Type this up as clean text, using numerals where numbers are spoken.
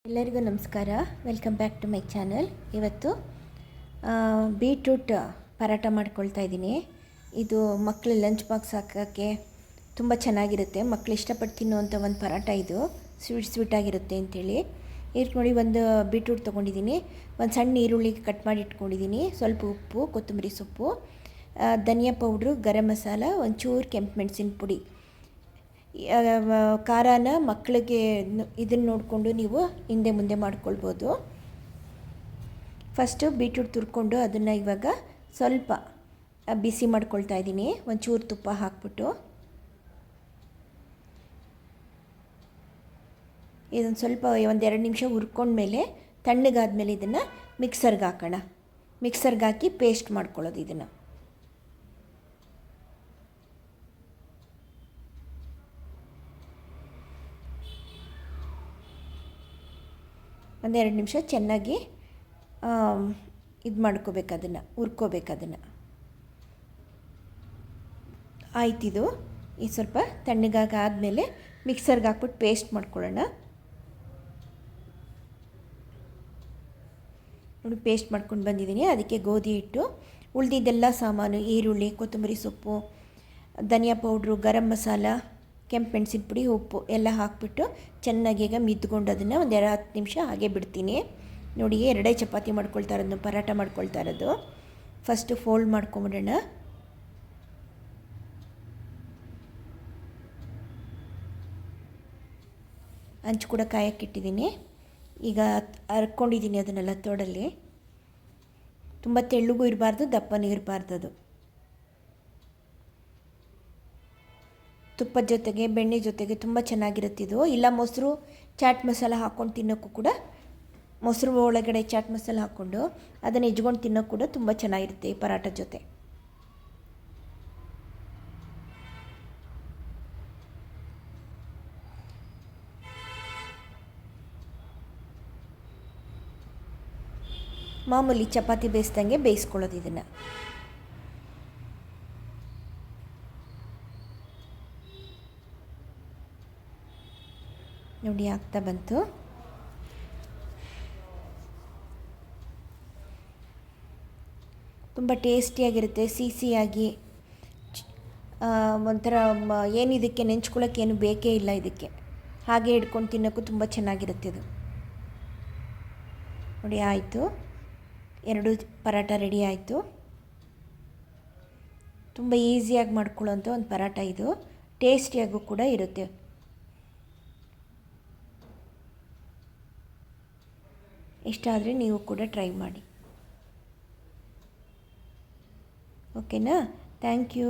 ಎಲ್ಲರಿಗೂ ನಮಸ್ಕಾರ. Welcome back to my channel. ಇವತ್ತು ಬೀಟ್ರೂಟ್ ಪರಾಟ ಮಾಡ್ಕೊಳ್ತಾ ಇದ್ದೀನಿ. ಇದು ಮಕ್ಕಳು ಲಂಚ್ ಬಾಕ್ಸ್ ಹಾಕೋಕ್ಕೆ ತುಂಬ ಚೆನ್ನಾಗಿರುತ್ತೆ. ಮಕ್ಕಳು ಇಷ್ಟಪಟ್ಟು ತಿನ್ನುವಂಥ ಒಂದು ಪರಾಟ ಇದು. ಸ್ವೀಟಾಗಿರುತ್ತೆ ಅಂಥೇಳಿ. ಇದಕ್ಕೆ ನೋಡಿ, ಒಂದು ಬೀಟ್ರೂಟ್ ತೊಗೊಂಡಿದ್ದೀನಿ, ಒಂದು ಸಣ್ಣ ಈರುಳ್ಳಿ ಕಟ್ ಮಾಡಿ ಇಟ್ಕೊಂಡಿದ್ದೀನಿ, ಸ್ವಲ್ಪ ಉಪ್ಪು, ಕೊತ್ತಂಬರಿ ಸೊಪ್ಪು, ಧನಿಯಾ ಪೌಡ್ರು, ಗರಂ ಮಸಾಲ, ಒಂಚೂರು ಕೆಂಪು ಮೆಣಸಿನ ಪುಡಿ. ಖಾರನ ಮಕ್ಕಳಿಗೆ ಇದನ್ನು ನೋಡಿಕೊಂಡು ನೀವು ಹಿಂದೆ ಮುಂದೆ ಮಾಡ್ಕೊಳ್ಬೋದು. ಫಸ್ಟು ಬೀಟ್ರೂಟ್ ತುರ್ಕೊಂಡು ಅದನ್ನು ಇವಾಗ ಸ್ವಲ್ಪ ಬಿಸಿ ಮಾಡ್ಕೊಳ್ತಾ ಇದ್ದೀನಿ, ಒಂಚೂರು ತುಪ್ಪ ಹಾಕ್ಬಿಟ್ಟು. ಇದೊಂದು ಸ್ವಲ್ಪ ಒಂದೆರಡು ನಿಮಿಷ ಹುರ್ಕೊಂಡ್ಮೇಲೆ ತಣ್ಣಗಾದ್ಮೇಲೆ ಇದನ್ನು ಮಿಕ್ಸರ್ಗೆ ಹಾಕೋಣ. ಮಿಕ್ಸರ್ಗೆ ಹಾಕಿ ಪೇಸ್ಟ್ ಮಾಡ್ಕೊಳ್ಳೋದು. ಇದನ್ನು ಒಂದೆರಡು ನಿಮಿಷ ಚೆನ್ನಾಗಿ ಇದು ಮಾಡ್ಕೋಬೇಕು, ಅದನ್ನು ಹುರ್ಕೋಬೇಕು. ಅದನ್ನು ಆಯ್ತಿದು. ಈ ಸ್ವಲ್ಪ ತಣ್ಣಗಾದ್ಮೇಲೆ ಮಿಕ್ಸರ್ಗೆ ಹಾಕ್ಬಿಟ್ಟು ಪೇಸ್ಟ್ ಮಾಡ್ಕೊಳ್ಳೋಣ. ನೋಡಿ, ಪೇಸ್ಟ್ ಮಾಡ್ಕೊಂಡು ಬಂದಿದ್ದೀನಿ. ಅದಕ್ಕೆ ಗೋಧಿ ಹಿಟ್ಟು, ಉಳಿದಿದ್ದೆಲ್ಲ ಸಾಮಾನು, ಈರುಳ್ಳಿ, ಕೊತ್ತಂಬರಿ ಸೊಪ್ಪು, ಧನಿಯಾ ಪೌಡ್ರು, ಗರಂ ಮಸಾಲ, ಕೆಂಪು ಮೆಣಸಿನ ಪುಡಿ, ಉಪ್ಪು ಎಲ್ಲ ಹಾಕಿಬಿಟ್ಟು ಚೆನ್ನಾಗಿ ಈಗ ಮಿದ್ಕೊಂಡು ಅದನ್ನು ಒಂದು 10 ನಿಮಿಷ ಹಾಗೆ ಬಿಡ್ತೀನಿ. ನೋಡಿ, ಎರಡೇ ಚಪಾತಿ ಮಾಡ್ಕೊಳ್ತಾ ಇರೋದು, ಪರಾಟ ಮಾಡ್ಕೊಳ್ತಾ ಇರೋದು. First fold ಮಾಡ್ಕೊಂಬಿಡೋಣ. ಹಂಚು ಕೂಡ ಕಾಯಕ್ಕಿಟ್ಟಿದ್ದೀನಿ. ಈಗ ಹರ್ಕೊಂಡಿದ್ದೀನಿ ಅದನ್ನೆಲ್ಲ ತೋಡಲ್ಲಿ. ತುಂಬ ತೆಳ್ಳಗೂ ಇರಬಾರ್ದು, ದಪ್ಪನೂ ಇರಬಾರ್ದು. ಅದು ತುಪ್ಪದ ಜೊತೆಗೆ, ಬೆಣ್ಣೆ ಜೊತೆಗೆ ತುಂಬ ಚೆನ್ನಾಗಿರುತ್ತಿದ್ದು. ಇಲ್ಲ ಮೊಸರು, ಚಾಟ್ ಮಸಾಲ ಹಾಕ್ಕೊಂಡು ತಿನ್ನೋಕ್ಕೂ ಕೂಡ, ಮೊಸರು ಒಳಗಡೆ ಚಾಟ್ ಮಸಾಲ ಹಾಕ್ಕೊಂಡು ಅದನ್ನು ಹೆಜ್ಕೊಂಡು ತಿನ್ನೋಕ್ಕೂ ಕೂಡ ತುಂಬ ಚೆನ್ನಾಗಿರುತ್ತೆ ಈ ಪರಾಟದ ಜೊತೆ. ಮಾಮೂಲಿ ಚಪಾತಿ ಬೇಯಿಸ್ದಂಗೆ ಬೇಯಿಸ್ಕೊಳ್ಳೋದು ಇದನ್ನು. ನೋಡಿ, ಆಗ್ತಾ ಬಂತು. ತುಂಬ ಟೇಸ್ಟಿಯಾಗಿರುತ್ತೆ, ಸಿಹಿಯಾಗಿ. ಒಂಥರ ಏನಿದಕ್ಕೆ ನೆಂಚ್ಕೊಳ್ಳೋಕ್ಕೇನು ಬೇಕೇ ಇಲ್ಲ. ಇದಕ್ಕೆ ಹಾಗೆ ಹಿಡ್ಕೊಂಡು ತಿನ್ನೋಕ್ಕೂ ತುಂಬ ಚೆನ್ನಾಗಿರುತ್ತೆ ಇದು. ನೋಡಿ, ಆಯಿತು. 2 ಪರಾಟ ರೆಡಿ ಆಯಿತು. ತುಂಬ ಈಸಿಯಾಗಿ ಮಾಡ್ಕೊಳ್ಳೋಂಥ ಒಂದು ಪರಾಟ ಇದು. ಟೇಸ್ಟಿಯಾಗೂ ಕೂಡ ಇರುತ್ತೆ. ಇಷ್ಟ ಆದರೆ ನೀವು ಕೂಡ ಟ್ರೈ ಮಾಡಿ. ಓಕೆನಾ? Thank you.